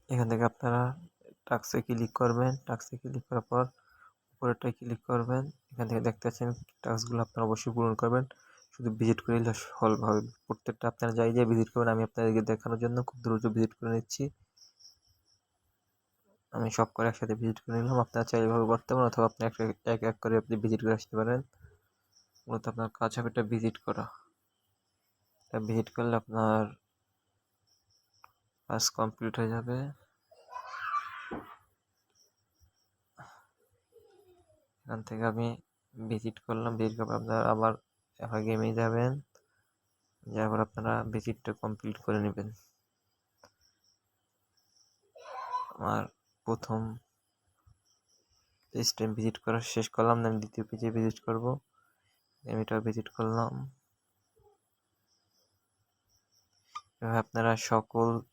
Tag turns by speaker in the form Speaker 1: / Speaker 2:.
Speaker 1: এখান থেকে আপনারা টাস্কে ক্লিক করবেন। টাস্কে ক্লিক করার পর উপরেরটায় ক্লিক করবেন। এখান থেকে দেখতে পাচ্ছেন টাস্কগুলো আপনারা অবশ্যই পূরণ করবেন। শুধু ভিজিট করে নিলে সলভ হবে। প্রত্যেকটা আপনারা যাই ভিজিট করবেন। আমি আপনাদেরকে দেখানোর জন্য খুব দ্রুত ভিজিট করে নিচ্ছি। আমি সব করে একসাথে ভিজিট করে নিলাম। আপনারা চাইলে এভাবে করতে পারেন, অথবা আপনি এক এক করে আপনি ভিজিট করে আসতে পারেন। মূলত আপনার কাজ হবে এটা ভিজিট করা। এটা ভিজিট করলে আপনার কাজ কমপ্লিট হয়ে যাবে। এখান থেকে আমি ভিজিট করলাম। ভিজিট করার পর আপনারা আবার গেমে যাবেন, যারপর আপনারা ভিজিটটা কমপ্লিট করে নেবেন। আমার প্রথম পেজটা ভিজিট করা শেষ করলাম, আমি দ্বিতীয় পেজে ভিজিট করব। আমি এটা ভিজিট করলাম। এভাবে আপনারা সকল